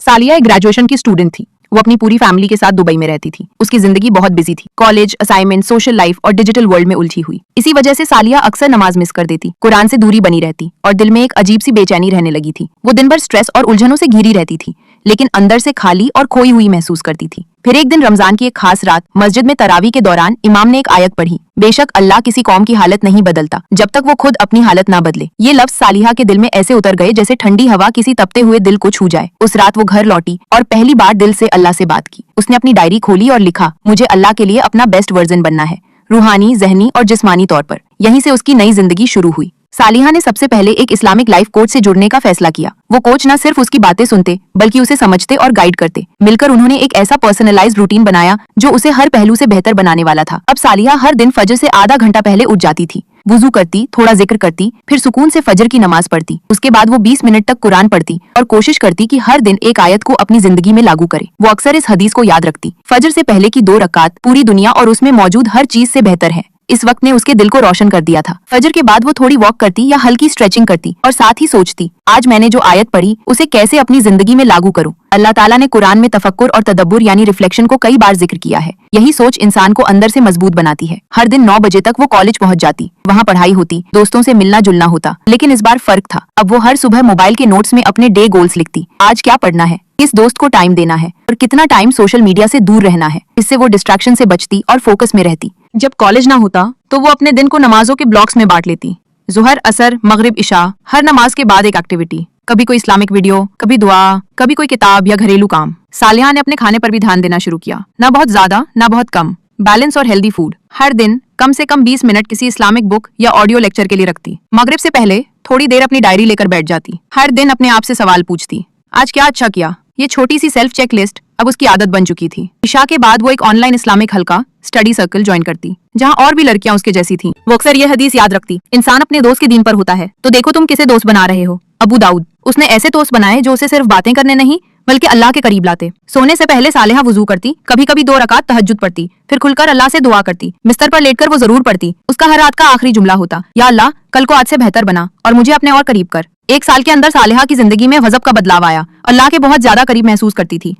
सालिया एक ग्रेजुएशन की स्टूडेंट थी। वो अपनी पूरी फैमिली के साथ दुबई में रहती थी। उसकी जिंदगी बहुत बिजी थी, कॉलेज, असाइनमेंट, सोशल लाइफ और डिजिटल वर्ल्ड में उलझी हुई। इसी वजह से सालिया अक्सर नमाज मिस कर देती, कुरान से दूरी बनी रहती और दिल में एक अजीब सी बेचैनी रहने लगी थी। वो दिन भर स्ट्रेस और उलझनों से घिरी रहती थी, लेकिन अंदर से खाली और खोई हुई महसूस करती थी। फिर एक दिन रमजान की एक खास रात मस्जिद में तरावी के दौरान इमाम ने एक आयत पढ़ी, बेशक अल्लाह किसी कौम की हालत नहीं बदलता जब तक वो खुद अपनी हालत ना बदले। ये लफ्ज सालिहा के दिल में ऐसे उतर गए जैसे ठंडी हवा किसी तपते हुए दिल को छू जाए। उस रात वो घर लौटी और पहली बार दिल से अल्लाह से बात की। उसने अपनी डायरी खोली और लिखा, मुझे अल्लाह के लिए अपना बेस्ट वर्जन बनना है, रूहानी, ज़हनी और जिस्मानी तौर पर। यहीं से उसकी नई जिंदगी शुरू हुई। सालिहा ने सबसे पहले एक इस्लामिक लाइफ कोच से जुड़ने का फैसला किया। वो कोच न सिर्फ उसकी बातें सुनते बल्कि उसे समझते और गाइड करते। मिलकर उन्होंने एक ऐसा पर्सनलाइज्ड रूटीन बनाया जो उसे हर पहलू से बेहतर बनाने वाला था। अब सालिहा हर दिन फजर से आधा घंटा पहले उठ जाती थी, वुजू करती, थोड़ा जिक्र करती, फिर सुकून से फजर की नमाज पढ़ती। उसके बाद वो 20 मिनट तक कुरान पढ़ती और कोशिश करती कि हर दिन एक आयत को अपनी जिंदगी में लागू करे। वो अक्सर इस हदीस को याद रखती, फजर से पहले की 2 रकात पूरी दुनिया और उसमें मौजूद हर चीज से बेहतर है। इस वक्त ने उसके दिल को रोशन कर दिया था। फजर के बाद वो थोड़ी वॉक करती या हल्की स्ट्रेचिंग करती और साथ ही सोचती, आज मैंने जो आयत पढ़ी उसे कैसे अपनी जिंदगी में लागू करूं। अल्लाह ताला ने कुरान में तफक्कुर और तदब्बुर यानी रिफ्लेक्शन को कई बार जिक्र किया है। यही सोच इंसान को अंदर से मजबूत बनाती है। हर दिन 9 बजे तक वो कॉलेज पहुंच जाती, वहाँ पढ़ाई होती, दोस्तों से मिलना जुलना होता। लेकिन इस बार फर्क था। अब वो हर सुबह मोबाइल के नोट्स में अपने डे गोल्स लिखती, आज क्या पढ़ना है, किस दोस्त को टाइम देना है और कितना टाइम सोशल मीडिया से दूर रहना है। इससे वो डिस्ट्रैक्शन से बचती और फोकस में रहती। जब कॉलेज ना होता तो वो अपने दिन को नमाजों के ब्लॉक्स में बांट लेती। जुहर, असर, मगरिब, इशा, हर नमाज के बाद एक एक्टिविटी, कभी कोई इस्लामिक वीडियो, कभी दुआ, कभी कोई किताब या घरेलू काम। सालिहा ने अपने खाने पर भी ध्यान देना शुरू किया, ना बहुत ज्यादा ना बहुत कम, बैलेंस और हेल्दी फूड। हर दिन कम से कम 20 मिनट किसी इस्लामिक बुक या ऑडियो लेक्चर के लिए रखती। मगरिब से पहले थोड़ी देर अपनी डायरी लेकर बैठ जाती। हर दिन अपने आप से सवाल पूछती, आज क्या अच्छा किया। ये छोटी सी सेल्फ चेक लिस्ट अब उसकी आदत बन चुकी थी। इशा के बाद वो एक ऑनलाइन इस्लामिक हल्का स्टडी सर्कल ज्वाइन करती, जहाँ और भी लड़कियां उसके जैसी थीं। वो अक्सर ये हदीस याद रखती, इंसान अपने दोस्त के दीन पर होता है, तो देखो तुम किसे दोस्त बना रहे हो। अबू दाऊद, उसने ऐसे दोस्त बनाए जो उसे सिर्फ बातें करने नहीं बल्कि अल्लाह के करीब लाते। सोने से पहले सालिहा वुजू करती, कभी कभी 2 रकात तहज्जुद पढ़ती, फिर खुलकर अल्लाह से दुआ करती। बिस्तर पर लेटकर वो जरूर पढ़ती। उसका हर रात का आखिरी जुमला होता, या अल्लाह कल को आज से बेहतर बना और मुझे अपने और करीब कर। 1 साल के अंदर सालिहा की जिंदगी में गजब का बदलाव आया। अल्लाह के बहुत ज्यादा करीब महसूस करती थी।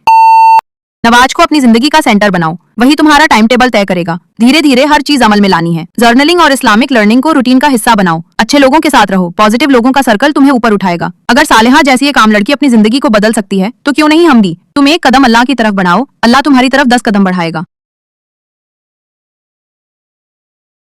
नमाज को अपनी जिंदगी का सेंटर बनाओ, वही तुम्हारा टाइम टेबल तय करेगा। धीरे धीरे हर चीज अमल में लानी है। जर्नलिंग और इस्लामिक लर्निंग को रूटीन का हिस्सा बनाओ। अच्छे लोगों के साथ रहो, पॉजिटिव लोगों का सर्कल तुम्हें ऊपर उठाएगा। अगर सालिहा जैसी एक आम लड़की अपनी जिंदगी को बदल सकती है तो क्यों नहीं हम भी। तुम एक कदम अल्लाह की तरफ बढ़ाओ, अल्लाह तुम्हारी तरफ 10 कदम बढ़ाएगा।